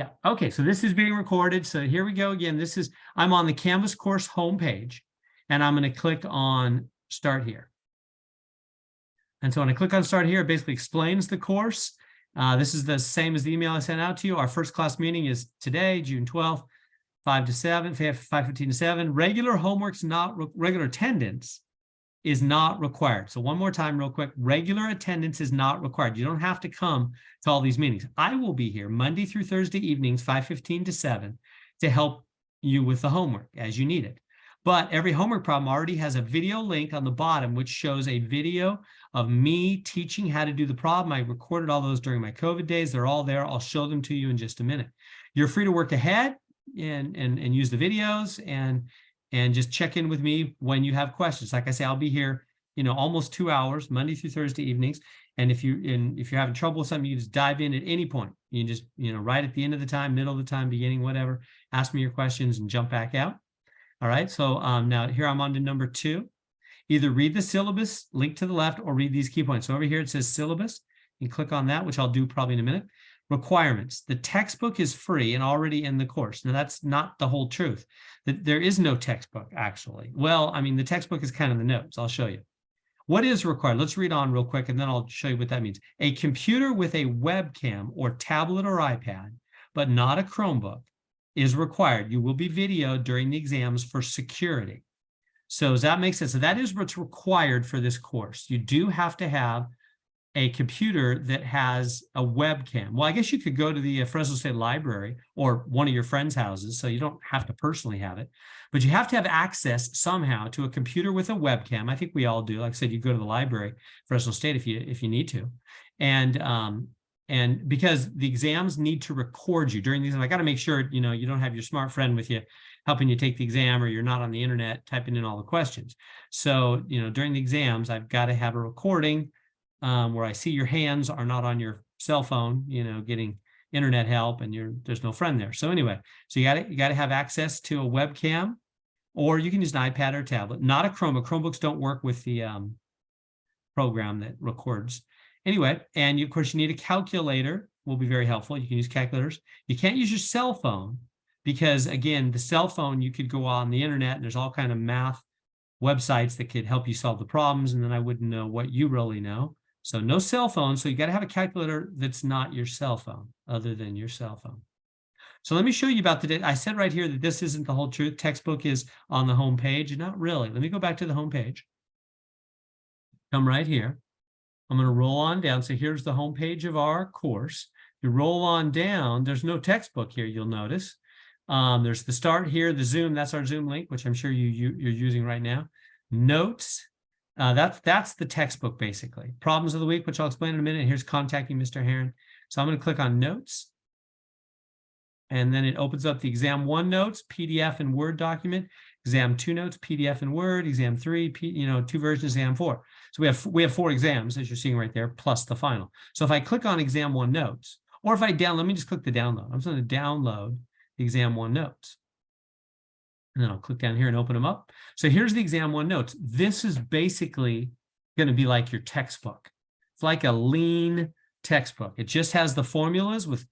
Yeah. Okay. So this is being recorded. So here we go again. I'm on the Canvas course homepage, and I'm going to click on Start Here. And so when I click on Start Here, it basically explains the course. This is the same as the email I sent out to you. Our first class meeting is today, June 12th, 5 to 7, 5:15 to 7. Regular homework's not, regular attendance is not required. So one more time, real quick, regular attendance is not required. You don't have to come to all these meetings. I will be here Monday through Thursday evenings, 5:15 to 7, to help you with the homework as you need it. But every homework problem already has a video link on the bottom, which shows a video of me teaching how to do the problem. I recorded all those during my COVID days. They're all there. I'll show them to you in just a minute. You're free to work ahead and use the videos and just check in with me when you have questions. Like I say, I'll be here, almost 2 hours, Monday through Thursday evenings. And if you're having trouble with something, you just dive in at any point. You just, right at the end of the time, middle of the time, beginning, whatever, ask me your questions and jump back out. All right. So now here I'm on to number 2. Either read the syllabus, link to the left, or read these key points. So over here, it says syllabus. You click on that, which I'll do probably in a minute. Requirements. The textbook is free and already in the course. Now, that's not the whole truth. There is no textbook, actually. Well, I mean, the textbook is kind of the notes. I'll show you. What is required? Let's read on real quick, and then I'll show you what that means. A computer with a webcam or tablet or iPad, but not a Chromebook, is required. You will be videoed during the exams for security. So does that make sense? So that is what's required for this course. You do have to have a computer that has a webcam. Well, I guess you could go to the Fresno State Library or one of your friends' houses, so you don't have to personally have it, but you have to have access somehow to a computer with a webcam. I think we all do. Like I said, you go to the library, Fresno State, if you need to, and because the exams need to record you during these, I got to make sure you don't have your smart friend with you helping you take the exam, or you're not on the internet typing in all the questions. So during the exams, I've got to have a recording where I see your hands are not on your cell phone, getting internet help, and there's no friend there. So anyway, so you got to have access to a webcam, or you can use an iPad or a tablet, not a Chromebook. Chromebooks don't work with the program that records. Anyway, and of course you need a calculator. Will be very helpful. You can use calculators. You can't use your cell phone because, again, the cell phone, you could go on the internet and there's all kind of math websites that could help you solve the problems, and then I wouldn't know what you really know. So no cell phone. So you got to have a calculator that's not your cell phone, other than your cell phone. So let me show you about I said right here that this isn't the whole truth. Textbook is on the home page. Not really. Let me go back to the home page. Come right here. I'm going to roll on down. So here's the home page of our course. You roll on down. There's no textbook here, you'll notice. There's the start here, the Zoom. That's our Zoom link, which I'm sure you're using right now. Notes. That's the textbook, basically. Problems of the week, which I'll explain in a minute. Here's contacting Mr. Heron. So I'm going to click on Notes. And then it opens up the Exam 1 notes, PDF and Word document. Exam 2 notes, PDF and Word. Exam 3, 2 versions, Exam 4. So we have 4 exams, as you're seeing right there, plus the final. So if I click on Exam 1 notes, or if I let me just click the download. I'm just going to download the Exam 1 notes. And then I'll click down here and open them up. So here's the Exam 1 notes. This is basically going to be like your textbook. It's like a lean textbook. It just has the formulas with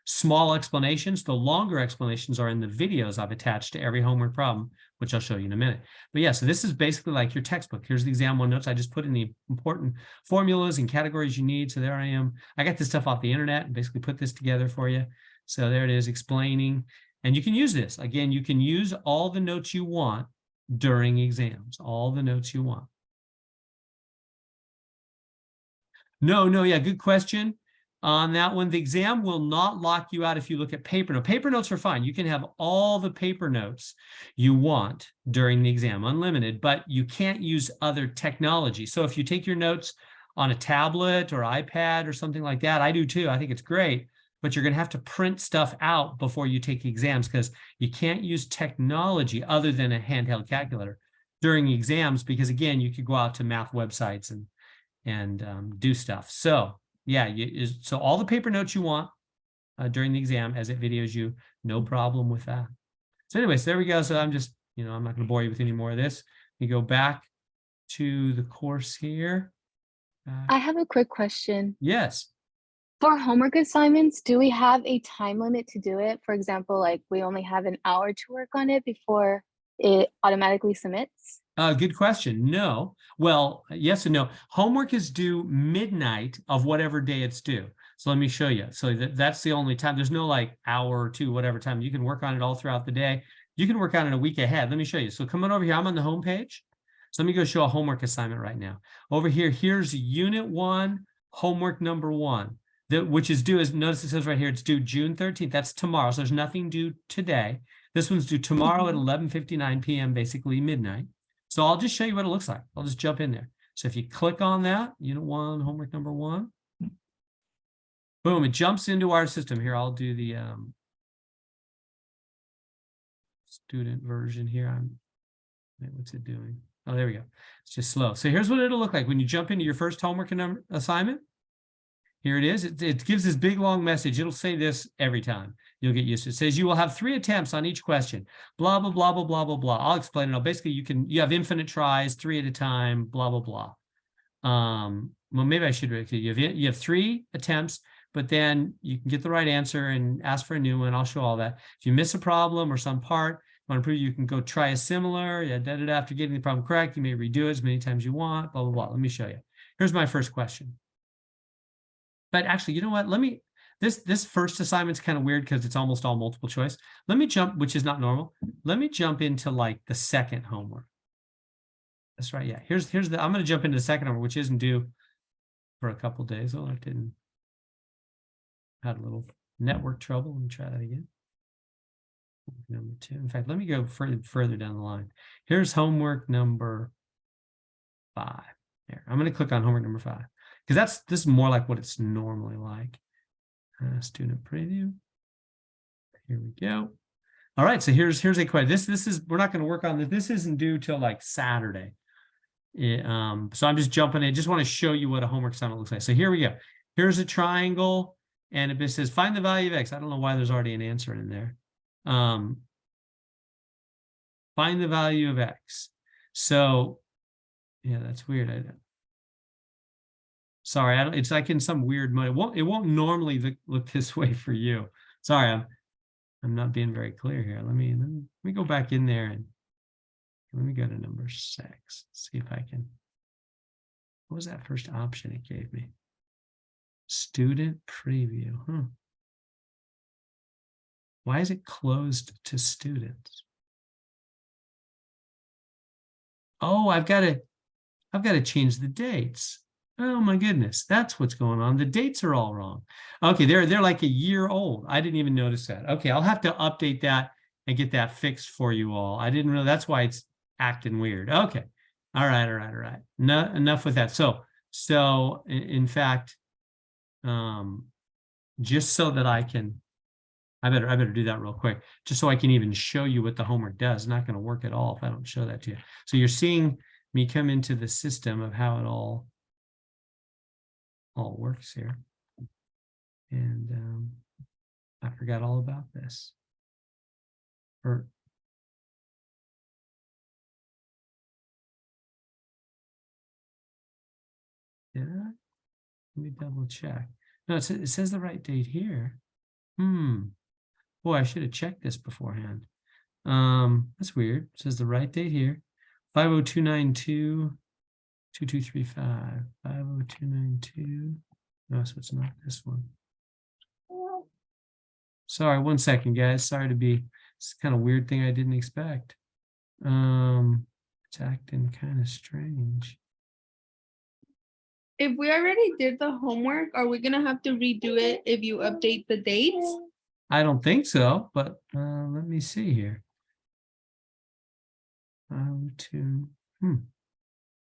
small explanations. The longer explanations are in the videos I've attached to every homework problem, which I'll show you in a minute. But yeah, so this is basically like your textbook. Here's the Exam 1 notes. I just put in the important formulas and categories you need. So there I am. I got this stuff off the internet and basically put this together for you. So there it is, explaining. And you can use this. Again, you can use all the notes you want during exams, all the notes you want. No, yeah, good question. On that one, the exam will not lock you out if you look at paper notes. Paper notes are fine. You can have all the paper notes you want during the exam, unlimited, but you can't use other technology. So if you take your notes on a tablet or iPad or something like that, I do too. I think it's great. But you're going to have to print stuff out before you take exams because you can't use technology other than a handheld calculator during exams because, again, you could go out to math websites and do stuff. So, yeah, so all the paper notes you want during the exam as it videos you, no problem with that. So anyways, there we go. So I'm just, I'm not going to bore you with any more of this. We go back to the course here. I have a quick question. Yes. For homework assignments, do we have a time limit to do it? For example, like we only have an hour to work on it before it automatically submits? Good question. No. Well, yes and no. Homework is due midnight of whatever day it's due. So let me show you. So that's the only time. There's no like hour or two, whatever time. You can work on it all throughout the day. You can work on it a week ahead. Let me show you. So come on over here. I'm on the home page. So let me go show a homework assignment right now. Over here, here's Unit 1, homework number 1, which is due, as notice it says right here, it's due June 13th. That's tomorrow. So there's nothing due today. This one's due tomorrow at 11:59 p.m., basically midnight. So I'll just show you what it looks like. I'll just jump in there. So if you click on that, Unit 1, homework number 1, boom, it jumps into our system. Here, I'll do the student version here. What's it doing? Oh, there we go. It's just slow. So here's what it'll look like when you jump into your first homework assignment. Here it is. It gives this big, long message. It'll say this every time. You'll get used to it. It says you will have 3 attempts on each question. Blah, blah, blah, blah, blah, blah, blah. I'll explain it all. Basically, you have infinite tries, 3 at a time, blah, blah, blah. Well, maybe I should. You have 3 attempts, but then you can get the right answer and ask for a new one. I'll show all that. If you miss a problem or some part, want to prove you can go try a similar. After getting the problem correct, you may redo it as many times you want. Blah, blah, blah. Let me show you. Here's my first question. But actually, you know what? This first assignment's kind of weird because it's almost all multiple choice. Let me jump, which is not normal. Let me jump into like the second homework. That's right. Yeah. I'm going to jump into the second homework, which isn't due for a couple of days. Oh, I didn't. Had a little network trouble. Let me try that again. Number 2. In fact, let me go further down the line. Here's homework number 5. There. I'm going to click on homework number 5 because this is more like what it's normally like. Student preview. Here we go. All right. So here's a question. This is, we're not going to work on this. This isn't due till like Saturday. So I'm just jumping in. Just want to show you what a homework assignment looks like. So here we go. Here's a triangle and it says find the value of X. I don't know why there's already an answer in there. Find the value of X. So yeah, that's weird. Sorry, it's like in some weird mode. It won't normally look this way for you. Sorry, I'm not being very clear here. Let me go back in there and let me go to number 6. See if I can. What was that first option it gave me? Student preview. Why is it closed to students? Oh, I've got to change the dates. Oh my goodness, that's what's going on. The dates are all wrong. Okay, they're like a year old. I didn't even notice that. Okay, I'll have to update that and get that fixed for you all. I didn't really, that's why it's acting weird. Okay. All right. No, enough with that. So in fact, just so that I better do that real quick, just so I can even show you what the homework does. It's not going to work at all if I don't show that to you. So you're seeing me come into the system of how it all works here. And I forgot all about this. Yeah, let me double check. No, it says the right date here. Boy, I should have checked this beforehand. That's weird. It says the right date here. 50292 2235 50292. No, so it's not this one. Sorry, 1 second, guys. Sorry to be, it's kind of weird thing I didn't expect. It's acting kind of strange. If we already did the homework, are we gonna have to redo it if you update the dates? I don't think so, but let me see here.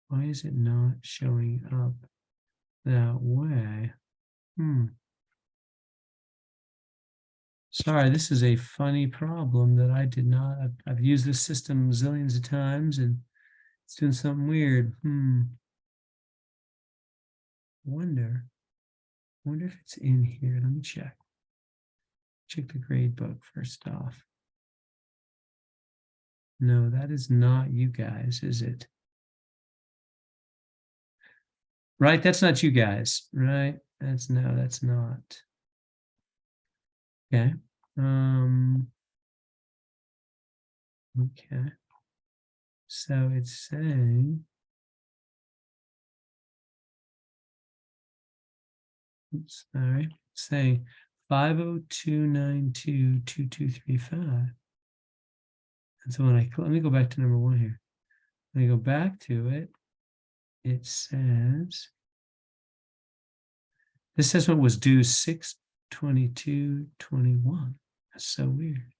Why is it not showing up that way? Sorry, this is a funny problem that I did not. I've used this system zillions of times and it's doing something weird. Wonder if it's in here. Let me check. Check the grade book first off. No, that is not you guys, is it? Right, that's not you guys, right? That's not. Okay. Okay. So it's saying, oops, sorry, say 502922235. And so when let me go back to number 1 here. When I go back to it, it says, this assessment was due 6/22/21. That's so weird.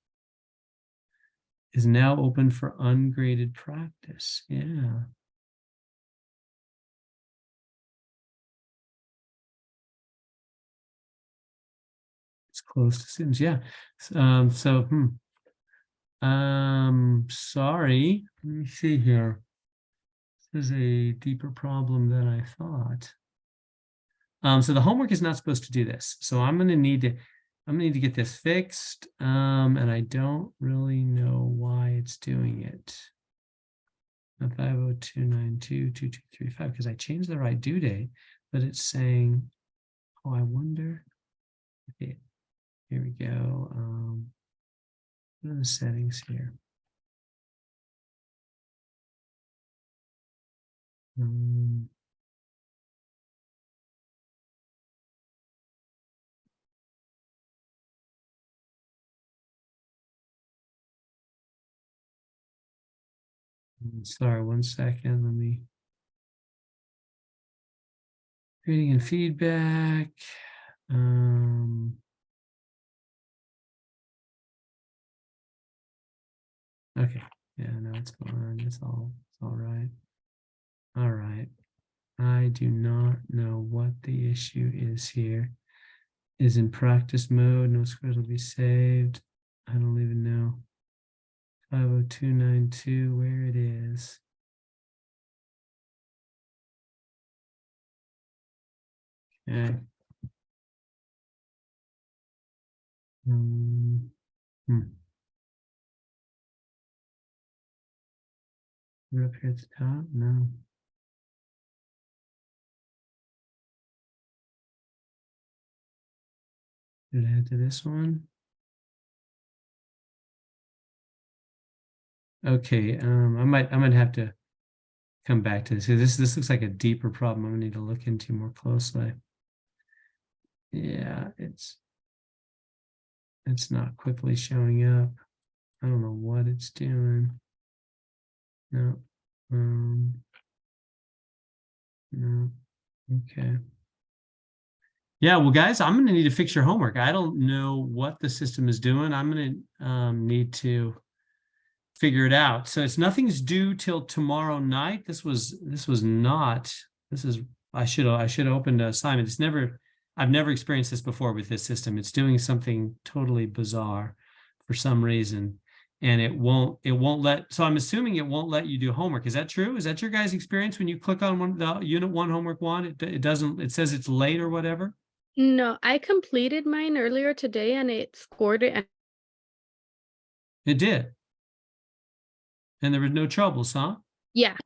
Is now open for ungraded practice. Yeah. It's close to students. Yeah. Sorry. Let me see here. This is a deeper problem than I thought. So the homework is not supposed to do this. So I'm gonna need to get this fixed. And I don't really know why it's doing it. 502922235, because I changed the right due date, but it's saying, oh, I wonder. Okay, here we go. What are the settings here? Sorry, 1 second. Let me. Reading and feedback. Okay. Yeah, no, it's fine. It's all right. All right. I do not know what the issue is here. Is in practice mode. No scores will be saved. I don't even know. 50292, where it is. Okay. We're up here at the top? No. Did I head to this one? Okay, I might have to come back to this. This looks like a deeper problem I'm gonna need to look into more closely. Yeah, it's not quickly showing up. I don't know what it's doing. No. No. Okay. Yeah, well, guys, I'm gonna need to fix your homework. I don't know what the system is doing. I'm gonna need to figure it out. So nothing's due till tomorrow night. I should have opened an assignment. I've never experienced this before with this system. It's doing something totally bizarre for some reason. And it won't let, so I'm assuming it won't let you do homework. Is that true? Is that your guys' experience when you click on the unit 1 homework 1, it doesn't, it says it's late or whatever? No, I completed mine earlier today and it scored it. It did. And there was no troubles, huh? Yeah.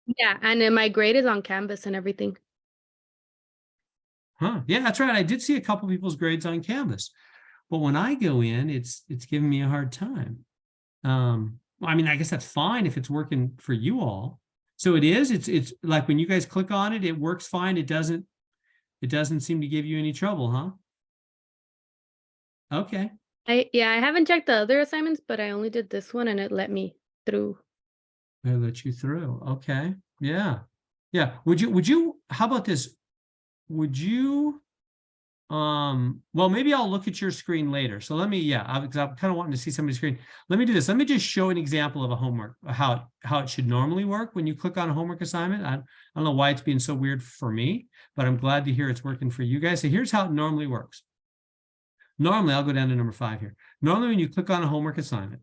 Yeah. And then my grade is on Canvas and everything. Huh. Yeah, that's right. I did see a couple people's grades on Canvas. But when I go in, it's giving me a hard time. Well, I mean, I guess that's fine if it's working for you all. So it's like when you guys click on it, it works fine. It doesn't seem to give you any trouble, huh? Okay. I haven't checked the other assignments, but I only did this one and it let me through. I let you through. Okay. Yeah. Yeah. Would you, how about this? Would you, well, maybe I'll look at your screen later. So let me, I'm kind of wanting to see somebody's screen. Let me do this. Let me just show an example of a homework, how it should normally work when you click on a homework assignment. I don't know why it's being so weird for me, but I'm glad to hear it's working for you guys. So here's how it normally works. Normally, I'll go down to number 5 here. Normally, when you click on a homework assignment,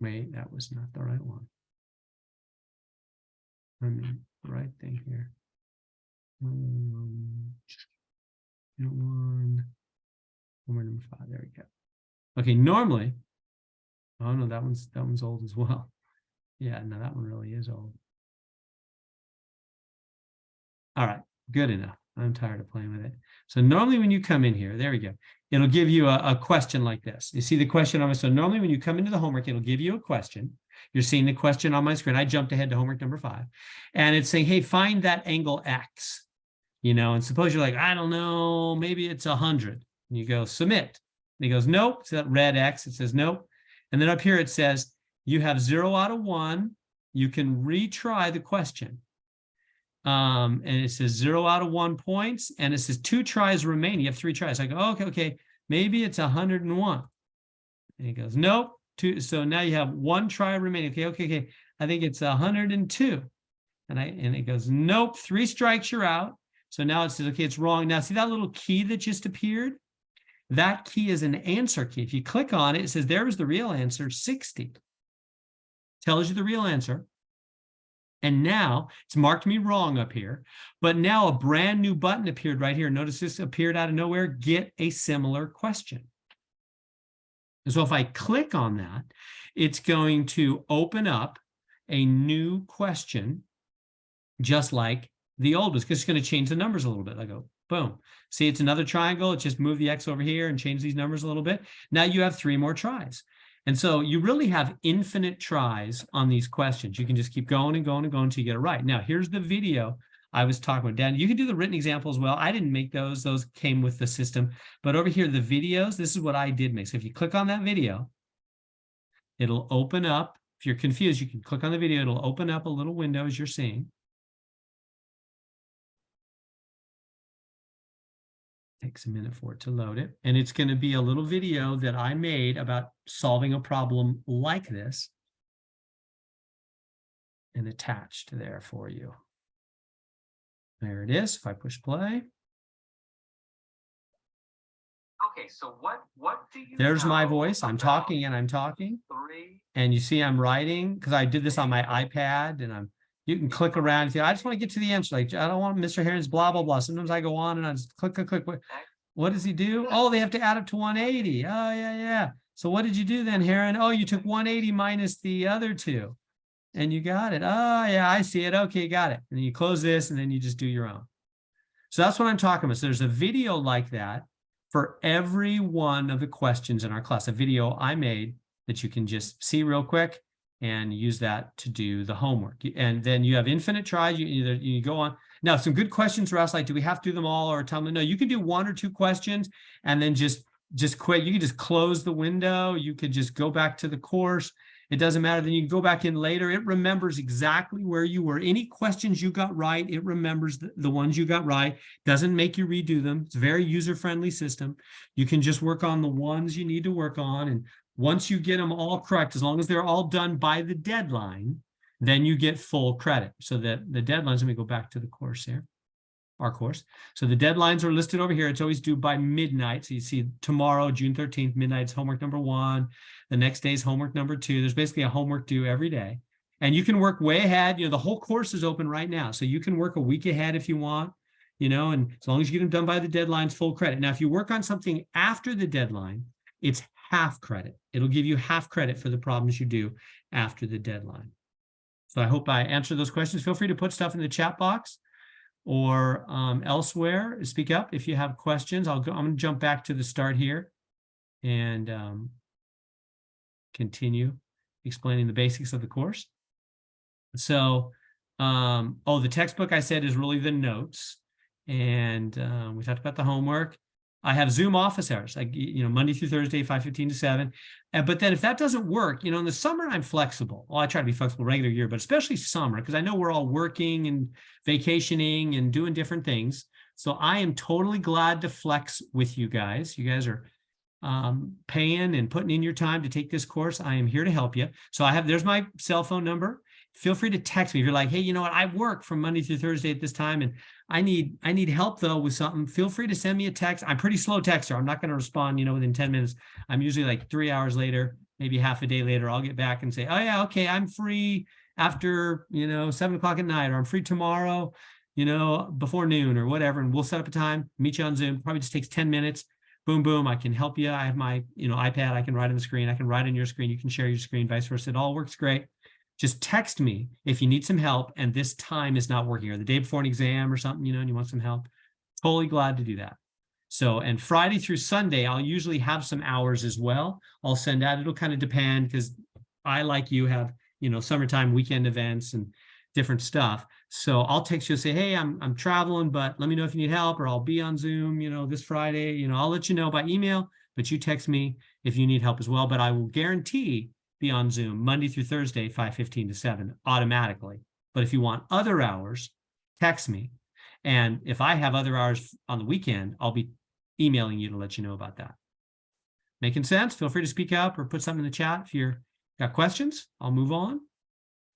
wait, that was not the right one. I mean, the right thing here. One, homework number 5. There we go. Okay, normally, oh no, that one's old as well. Yeah, no, that one really is old. All right, good enough. I'm tired of playing with it. So normally when you come in here, there we go. It'll give you a question like this. You see the question on my, so normally when you come into the homework, it'll give you a question. You're seeing the question on my screen. I jumped ahead to homework number 5. And it's saying, hey, find that angle X. And suppose you're like, I don't know, maybe it's 100. And you go submit. And he goes, nope. It's that red X. It says nope. And then up here it says, you have 0 out of 1. You can retry the question. And it says 0 out of 1 points. And it says 2 tries remaining. You have 3 tries. I go, oh, okay. Maybe it's 101. And he goes, nope. 2. So now you have 1 try remaining. Okay. I think it's 102. And it goes, nope. 3 strikes, you're out. So now it says, okay, it's wrong. Now see that little key that just appeared? That key is an answer key. If you click on it, it says there is the real answer, 60. Tells you the real answer. And now it's marked me wrong up here, but now a brand new button appeared right here. Notice this appeared out of nowhere, get a similar question. And so if I click on that, it's going to open up a new question, just like the old was, because it's going to change the numbers a little bit. I go, boom. See, it's another triangle. It's just move the X over here and change these numbers a little bit. Now you have 3 more tries. And so you really have infinite tries on these questions. You can just keep going and going and going until you get it right. Now, here's the video I was talking about. Dan, you can do the written example as well. I didn't make those. Those came with the system. But over here, the videos, this is what I did make. So if you click on that video, it'll open up. If you're confused, you can click on the video. It'll open up a little window as you're seeing. Takes a minute for it to load it. And it's going to be a little video that I made about solving a problem like this and attached there for you. There it is. If I push play. Okay, so what do you There's know my voice. I'm about talking and I'm talking. 3? And you see I'm writing because I did this on my iPad and you can click around and say, I just want to get to the answer. Like, I don't want Mr. Heron's blah, blah, blah. Sometimes I go on and I just click. What does he do? Oh, they have to add up to 180. Oh, yeah. So what did you do then, Heron? Oh, you took 180 minus the other 2. And you got it. Oh, yeah, I see it. Okay, got it. And then you close this and then you just do your own. So that's what I'm talking about. So there's a video like that for every one of the questions in our class, a video I made that you can just see real quick and use that to do the homework. And then you have infinite tries. You go on. Now, some good questions were asked, like, do we have to do them all or tell them? No, you can do 1 or 2 questions and then just quit. You can just close the window. You could just go back to the course. It doesn't matter. Then you can go back in later. It remembers exactly where you were. Any questions you got right, it remembers the ones you got right. Doesn't make you redo them. It's a very user-friendly system. You can just work on the ones you need to work on. And once you get them all correct, as long as they're all done by the deadline, then you get full credit. So that the deadlines, let me go back to the course here, our course. So the deadlines are listed over here. It's always due by midnight. So you see tomorrow, June 13th, midnight is homework number 1. The next day is homework number 2. There's basically a homework due every day. And you can work way ahead. The whole course is open right now. So you can work a week ahead if you want, and as long as you get them done by the deadlines, full credit. Now, if you work on something after the deadline, it's half credit. It'll give you half credit for the problems you do after the deadline. So I hope I answered those questions. Feel free to put stuff in the chat box or elsewhere. Speak up if you have questions. I'm going to jump back to the start here and continue explaining the basics of the course. So, the textbook I said is really the notes. And we talked about the homework. I have Zoom office hours, like, Monday through Thursday, 5:15 to 7. But then if that doesn't work, in the summer, I'm flexible. Well, I try to be flexible regular year, but especially summer, because I know we're all working and vacationing and doing different things. So I am totally glad to flex with you guys. You guys are paying and putting in your time to take this course. I am here to help you. So there's my cell phone number. Feel free to text me if you're like, hey, you know what? I work from Monday through Thursday at this time, and I need help though with something. Feel free to send me a text. I'm pretty slow texter. I'm not going to respond, within 10 minutes. I'm usually like 3 hours later, maybe half a day later, I'll get back and say, oh yeah, okay, I'm free after, 7 o'clock at night, or I'm free tomorrow, before noon or whatever. And we'll set up a time, meet you on Zoom. Probably just takes 10 minutes. Boom, boom. I can help you. I have my, iPad. I can write on the screen. I can write on your screen. You can share your screen, vice versa. It all works great. Just text me if you need some help and this time is not working, or the day before an exam or something, and you want some help. Totally glad to do that. So, and Friday through Sunday, I'll usually have some hours as well. I'll send out, it'll kind of depend because I, like you, have, summertime weekend events and different stuff. So I'll text you and say, hey, I'm traveling, but let me know if you need help, or I'll be on Zoom, this Friday. I'll let you know by email, but you text me if you need help as well. But I will guarantee be on Zoom Monday through Thursday, 5:15 to 7 automatically. But if you want other hours, text me. And if I have other hours on the weekend, I'll be emailing you to let you know about that. Making sense? Feel free to speak up or put something in the chat if you've got questions. I'll move on.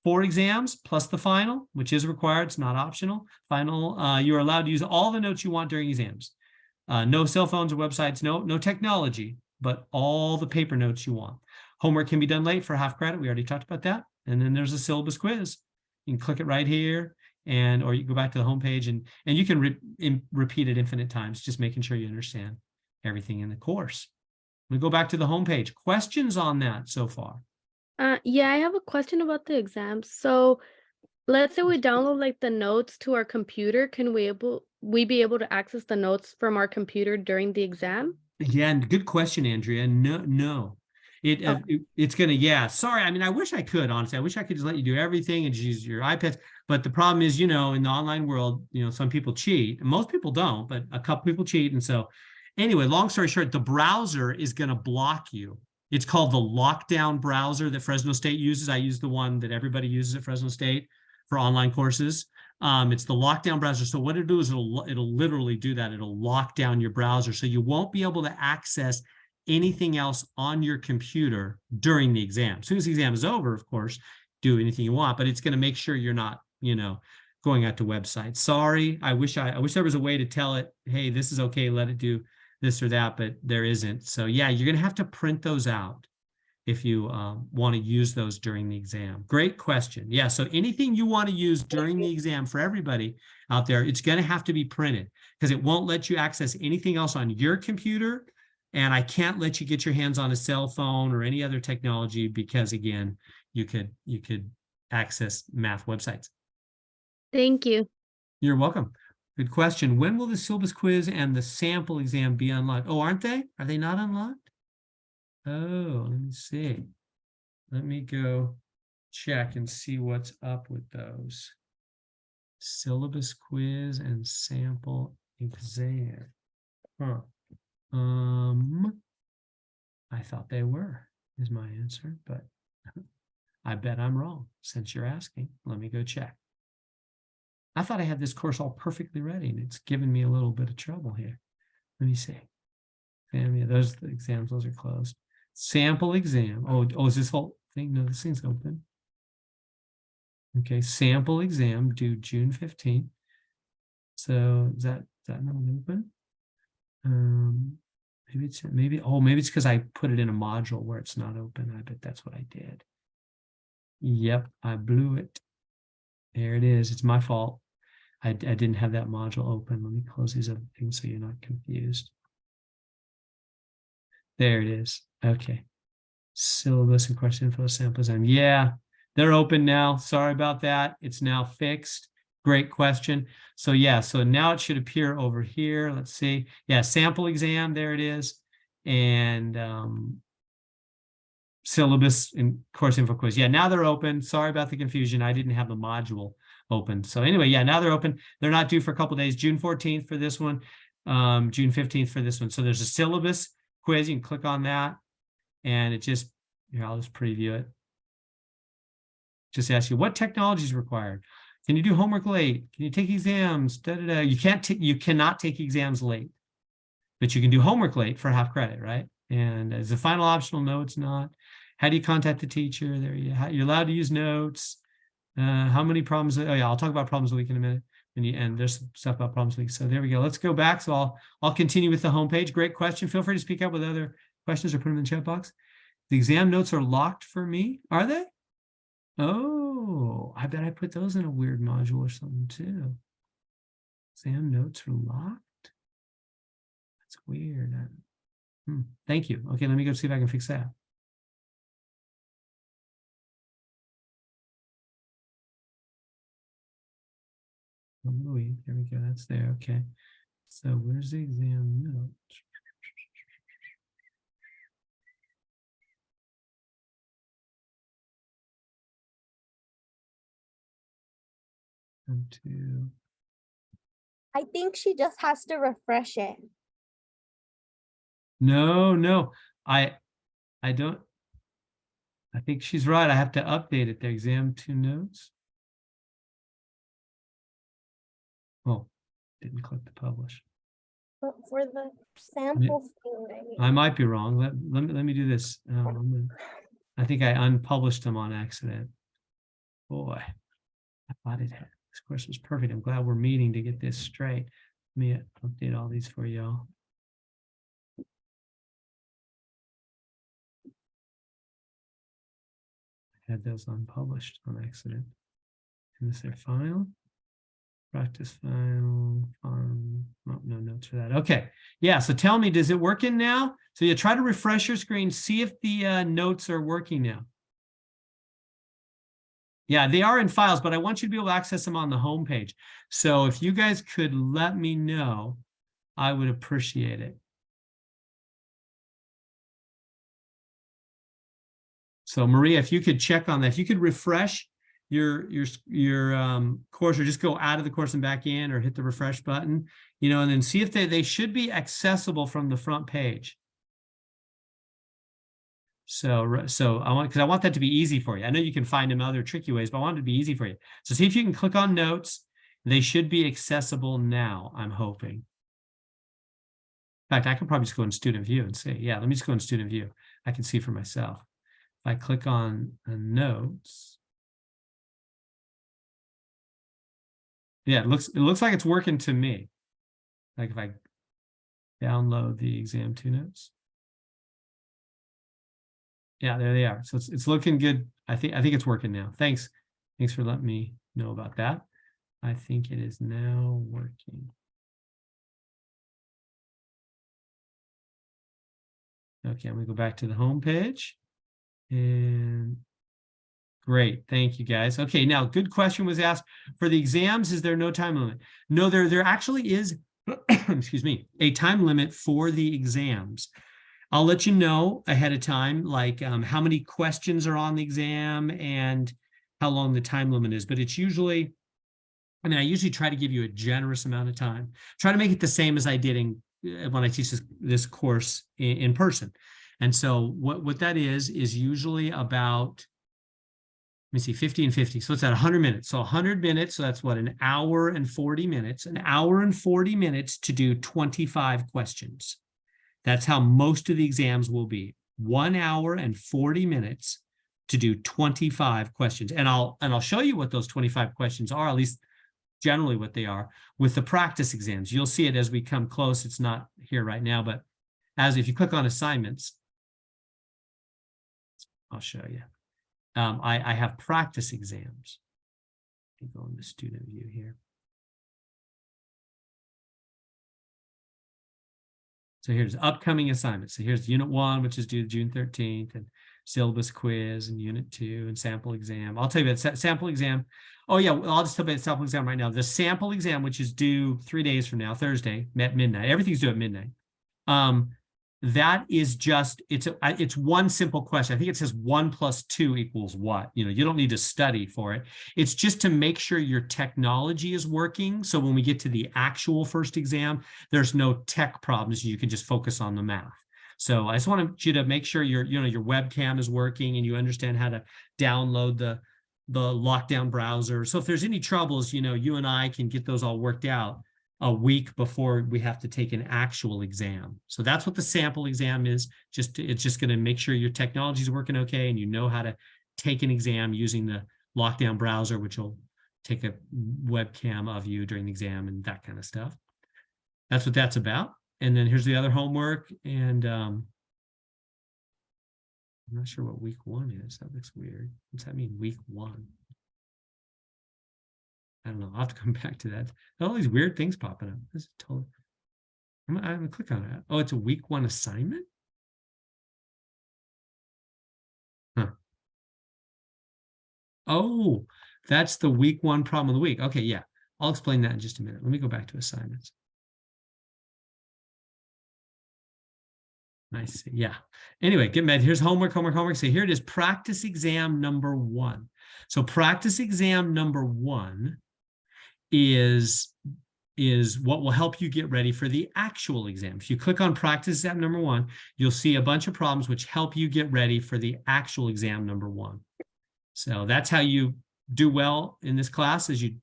4 exams plus the final, which is required. It's not optional. Final, you are allowed to use all the notes you want during exams. No cell phones or websites, no technology, but all the paper notes you want. Homework can be done late for half credit. We already talked about that. And then there's a syllabus quiz. You can click it right here, or you go back to the homepage, and you can repeat it infinite times, just making sure you understand everything in the course. We go back to the homepage. Questions on that so far? Yeah, I have a question about the exams. So let's say we download like the notes to our computer. Can we be able to access the notes from our computer during the exam? Yeah, and good question, Andrea. No. It's gonna, yeah. Sorry, I mean, I wish I could, honestly. I wish I could just let you do everything and just use your iPads. But the problem is, in the online world, some people cheat. And most people don't, but a couple people cheat. And so anyway, long story short, the browser is gonna block you. It's called the lockdown browser that Fresno State uses. I use the one that everybody uses at Fresno State for online courses. It's the lockdown browser. So what it'll do is it'll literally do that. It'll lock down your browser. So you won't be able to access anything else on your computer during the exam. As soon as the exam is over, of course, do anything you want, but it's going to make sure you're not, going out to websites. Sorry. I wish there was a way to tell it, hey, this is okay, let it do this or that, but there isn't. So yeah, you're going to have to print those out if you want to use those during the exam. Great question. Yeah, so anything you want to use during the exam for everybody out there, it's going to have to be printed because it won't let you access anything else on your computer. And I can't let you get your hands on a cell phone or any other technology because, again, you could access math websites. Thank you. You're welcome. Good question. When will the syllabus quiz and the sample exam be unlocked? Oh, aren't they? Are they not unlocked? Oh, let me see. Let me go check and see what's up with those. Syllabus quiz and sample exam. Huh. I thought they were, is my answer, but I bet I'm wrong since you're asking. Let me go check. I thought I had this course all perfectly ready, and it's given me a little bit of trouble here. Let me see. Family, those exams, those are closed. Sample exam. Oh, is this whole thing? No, this thing's open. Okay, sample exam due June 15th. So is that not open? Maybe it's because I put it in a module where it's not open. I bet that's what I did. Yep, I blew it. There it is. It's my fault. I didn't have that module open. Let me close these other things so you're not confused. There it is. Okay. Syllabus and question info sample exam. Yeah, they're open now. Sorry about that. It's now fixed. Great question. So yeah, so now it should appear over here. Let's see. Yeah, sample exam. There it is. And syllabus and course info quiz. Yeah, now they're open. Sorry about the confusion. I didn't have the module open. So anyway, yeah, now they're open. They're not due for a couple days. June 14th for this one, June 15th for this one. So there's a syllabus quiz. You can click on that, and it just, here, I'll just preview it. Just ask you what technology is required. Can you do homework late? Can you take exams? You cannot take exams late, but you can do homework late for half credit, right? And as a final optional, no, it's not. How do you contact the teacher? You're allowed to use notes. How many problems? Oh yeah, I'll talk about problems of the week in a minute. And there's some stuff about problems of the week. So there we go. Let's go back. So I'll continue with the homepage. Great question. Feel free to speak up with other questions or put them in the chat box. The exam notes are locked for me. Are they? Oh, I bet I put those in a weird module or something too. Exam notes are locked. That's weird. Thank you. Okay, let me go see if I can fix that. There we go. That's there. Okay. So where's the exam note? Come to, I think she just has to refresh it. no, I don't, I think she's right. I have to update it. The exam 2 notes. Oh, didn't click the publish. But for the sample field, I mean. I might be wrong. Let me do this. I think I unpublished them on accident. Boy, I thought it had. This course was perfect. I'm glad we're meeting to get this straight. Let me update all these for y'all. I had those unpublished on accident. And this their file. Practice file. Oh, no notes for that. Okay. Yeah. So tell me, does it work in now? So you try to refresh your screen, see if the notes are working now. Yeah, they are in files, but I want you to be able to access them on the home page. So if you guys could let me know, I would appreciate it. So Maria, if you could check on that, if you could refresh your course, or just go out of the course and back in, or hit the refresh button, you know, and then see if they should be accessible from the front page. So because I want that to be easy for you. I know you can find them other tricky ways, but I want it to be easy for you. So see if you can click on notes. They should be accessible now, I'm hoping. In fact, I could probably just go in student view and say, yeah, let me just go in student view. I can see for myself. If I click on notes. Yeah, it looks like it's working to me. Like if I download the exam 2 notes. Yeah, there they are. So it's looking good. I think it's working now. Thanks for letting me know about that. I think it is now working. Okay, I'm gonna go back to the home page. And great, thank you guys. Okay, now good question was asked. For the exams, is there no time limit? No, there actually is, excuse me, a time limit for the exams. I'll let you know ahead of time, like how many questions are on the exam and how long the time limit is. But it's usually, I mean, I usually try to give you a generous amount of time. Try to make it the same as I did when I teach this course in person. And so what that is usually about, let me see, 50 and 50. So it's at 100 minutes. So 100 minutes, so that's what, an hour and 40 minutes. An hour and 40 minutes to do 25 questions. That's how most of the exams will be. 1 hour and 40 minutes to do 25 questions. And I'll show you what those 25 questions are, at least generally what they are, with the practice exams. You'll see it as we come close. It's not here right now, but if you click on assignments, I'll show you. I have practice exams. Let me go into student view here. So here's upcoming assignments. So here's Unit 1, which is due June 13th, and syllabus quiz, and Unit 2, and sample exam. I'll tell you about sample exam. Oh yeah, I'll just tell you about sample exam right now. The sample exam, which is due 3 days from now, Thursday at midnight. Everything's due at midnight. That is just, it's one simple question. I think it says 1 + 2 = what? You know, you don't need to study for it. It's just to make sure your technology is working. So when we get to the actual first exam, there's no tech problems. You can just focus on the math. So I just want you to make sure your webcam is working and you understand how to download the lockdown browser. So if there's any troubles, you and I can get those all worked out a week before we have to take an actual exam. So that's what the sample exam is. It's just going to make sure your technology is working okay and you know how to take an exam using the lockdown browser, which will take a webcam of you during the exam and that kind of stuff. That's what that's about. And then here's the other homework. And I'm not sure what week 1 is. That looks weird. What's that mean, week 1? I don't know. I'll have to come back to that. All these weird things popping up. This is totally. I'm gonna click on it. Oh, it's a week 1 assignment. Huh. Oh, that's the week 1 problem of the week. Okay, yeah. I'll explain that in just a minute. Let me go back to assignments. Nice. Yeah. Anyway, get mad. Here's homework, homework, homework. So here it is, practice exam number 1. So practice exam number 1 is what will help you get ready for the actual exam. If you click on practice exam number 1, you'll see a bunch of problems which help you get ready for the actual exam number 1. So that's how you do well in this class, is you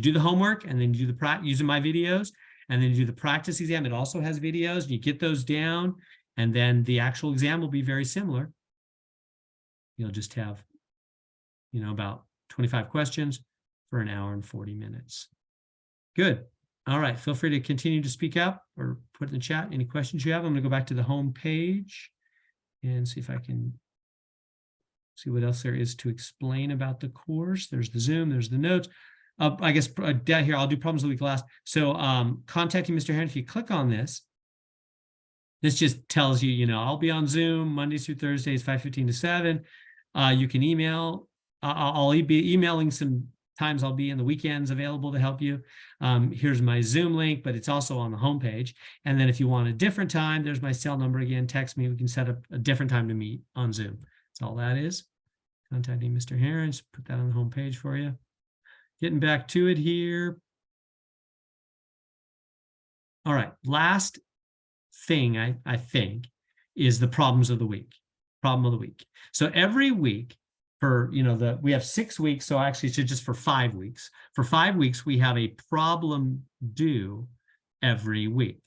do the homework, and then you do the using my videos, and then you do the practice exam. It also has videos, and you get those down, and then the actual exam will be very similar. You'll just have, about 25 questions for an hour and 40 minutes. Good. All right. Feel free to continue to speak up or put in the chat any questions you have. I'm going to go back to the home page and see if I can see what else there is to explain about the course. There's the Zoom, there's the notes. I guess down here, I'll do problems of the week last. So contacting Mr. Heron, if you click on this, this just tells you, I'll be on Zoom Mondays through Thursdays, 5:15 to 7. You can email. I'll be emailing some times I'll be in the weekends available to help you. Here's my Zoom link, but it's also on the homepage. And then if you want a different time, there's my cell number again. Text me. We can set up a different time to meet on Zoom. That's all that is. Contacting Mr. Heron. Just put that on the homepage for you. Getting back to it here. All right. Last thing I think is the problems of the week. Problem of the week. So every week for, we have 6 weeks. So actually it's just for 5 weeks. For 5 weeks, we have a problem due every week.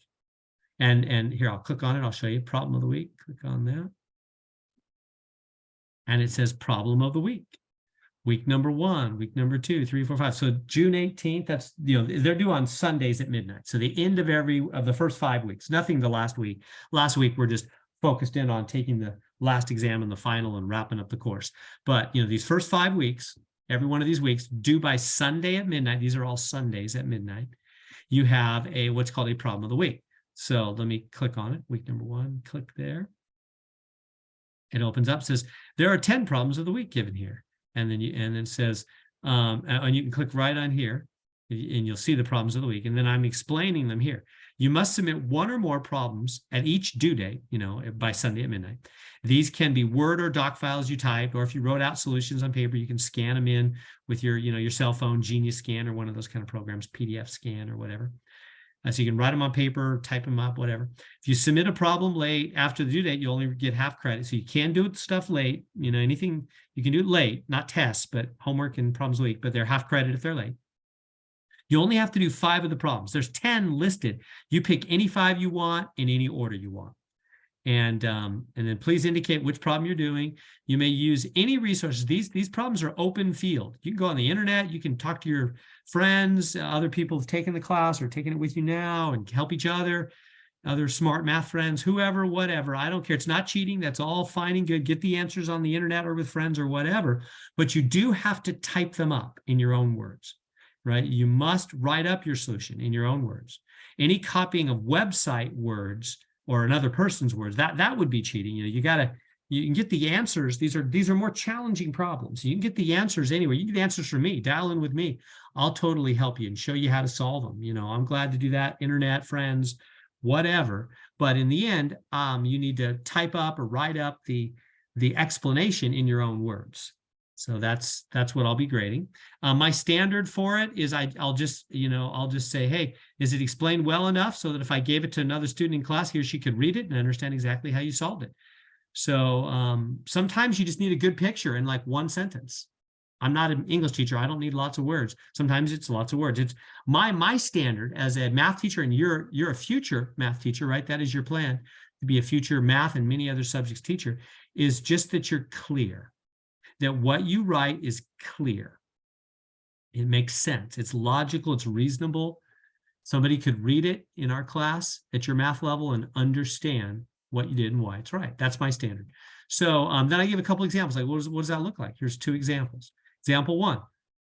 And here, I'll click on it. I'll show you problem of the week. Click on that. And it says problem of the week. Week number 1, week number 2, 3, 4, 5. So June 18th, that's, they're due on Sundays at midnight. So the end of the first 5 weeks, nothing the last week. Last week, we're just focused in on taking the last exam and the final and wrapping up the course. But, these first 5 weeks, every one of these weeks due by Sunday at midnight. These are all Sundays at midnight. You have what's called a problem of the week. So let me click on it. Week number 1, click there. It opens up, says, there are 10 problems of the week given here. And then it says, and you can click right on here and you'll see the problems of the week. And then I'm explaining them here. You must submit 1 or more problems at each due date, by Sunday at midnight. These can be Word or doc files you typed, or if you wrote out solutions on paper, you can scan them in with your cell phone, Genius Scan, or one of those kind of programs, PDF Scan or whatever. So you can write them on paper, type them up, whatever. If you submit a problem late after the due date, you only get half credit. So you can do stuff late, anything, you can do it late, not tests, but homework and problems a week, but they're half credit if they're late. You only have to do 5 of the problems. There's 10 listed. You pick any 5 you want in any order you want. And then please indicate which problem you're doing. You may use any resources. These problems are open field. You can go on the internet. You can talk to your friends, other people who've taken the class or taken it with you now, and help each other, other smart math friends, whoever, whatever. I don't care. It's not cheating. That's all fine and good. Get the answers on the internet or with friends or whatever. But you do have to type them up in your own words, right? You must write up your solution in your own words. Any copying of website words or another person's words, that would be cheating. You can get the answers. These are more challenging problems. You can get the answers anywhere. You get the answers from me. Dial in with me. I'll totally help you and show you how to solve them. I'm glad to do that. Internet, friends, whatever. But in the end, you need to type up or write up the explanation in your own words. So that's what I'll be grading. My standard for it is I'll just say, hey, is it explained well enough so that if I gave it to another student in class, he or she could read it and understand exactly how you solved it. So sometimes you just need a good picture in like one sentence. I'm not an English teacher. I don't need lots of words. Sometimes it's lots of words. It's my standard as a math teacher, and you're a future math teacher, right? That is your plan, to be a future math and many other subjects teacher, is just that you're clear. That what you write is clear. It makes sense. It's logical. It's reasonable. Somebody could read it in our class at your math level and understand what you did and why it's right. That's my standard. So then I give a couple examples. Like, what does that look like? Here's 2 examples. Example 1.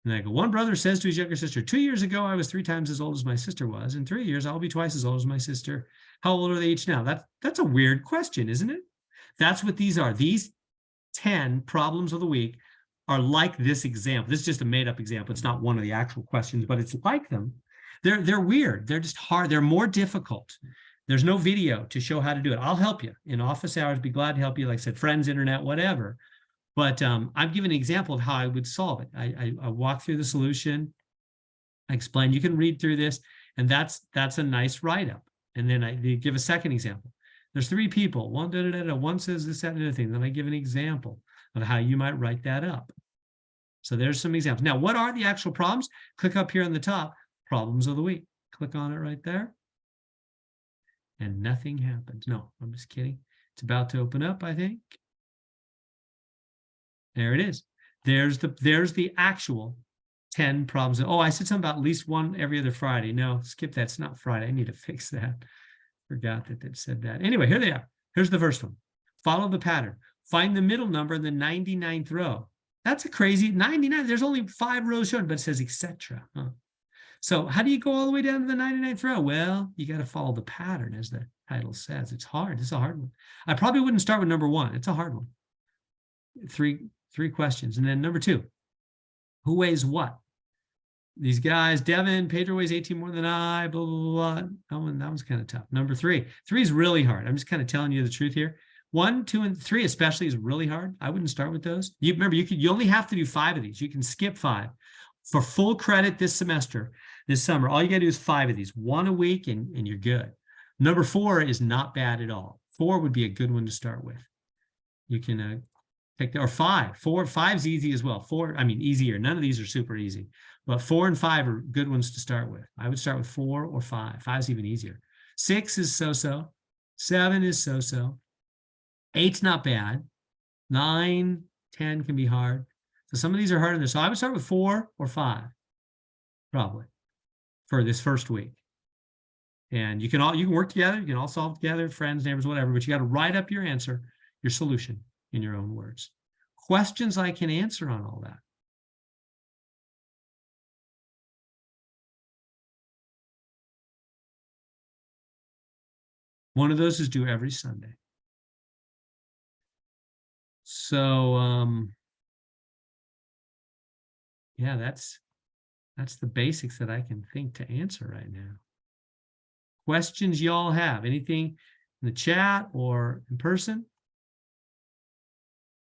And I go, one brother says to his younger sister, 2 years ago, I was 3 times as old as my sister was. In 3 years, I'll be twice as old as my sister. How old are they each now? That's a weird question, isn't it? That's what these are. These 10 problems of the week are like this example. This is just a made-up example. It's not one of the actual questions, but it's like them. They're weird. They're just hard. They're more difficult There's no video to show how to do it. I'll help you in office hours, be glad to help you. Like I said, friends, internet, whatever. But I'm giving an example of how I would solve it. I walk through the solution. I explain, you can read through this, and that's a nice write-up. And then I give a second example. There's 3 people, one says this, that, and other thing. Then I give an example of how you might write that up. So there's some examples. Now, what are the actual problems? Click up here on the top, problems of the week. Click on it right there. And nothing happens. No, I'm just kidding. It's about to open up, I think. There it is. There's the actual 10 problems. Oh, I said something about at least one every other Friday. No, skip that. It's not Friday. I need to fix that. Forgot that it said that. Anyway, here they are. Here's the first one. Follow the pattern. Find the middle number in the 99th row. That's a crazy 99. There's only 5 rows shown, but it says etc. Huh? So how do you go all the way down to the 99th row? Well, you got to follow the pattern, as the title says. It's hard. It's a hard one. I probably wouldn't start with number 1. It's a hard one. Three questions. And then number 2, who weighs what? These guys, Devin, Pedro weighs 18 more than I, blah, blah, blah. That one's kind of tough. Number 3 is really hard. I'm just kind of telling you the truth here. 1, 2, and 3 especially is really hard. I wouldn't start with those. You remember, you only have to do 5 of these. You can skip 5. For full credit this semester, this summer, all you got to do is 5 of these, 1 a week, and you're good. Number 4 is not bad at all. 4 would be a good one to start with. You can take that, or 5. 5's easy as well. 4, I mean, easier. None of these are super easy, but 4 and 5 are good ones to start with. I would start with 4 or 5. 5's even easier. 6 is so-so. 7 is so-so. 8's not bad. 9, 10 can be hard. So some of these are harder. So I would start with 4 or 5, probably, for this first week. And you can work together. You can all solve together, friends, neighbors, whatever. But you got to write up your answer, your solution, in your own words. Questions I can answer on all that. One of those is due every Sunday. So yeah, that's the basics that I can think to answer right now. Questions y'all have? Anything in the chat or in person?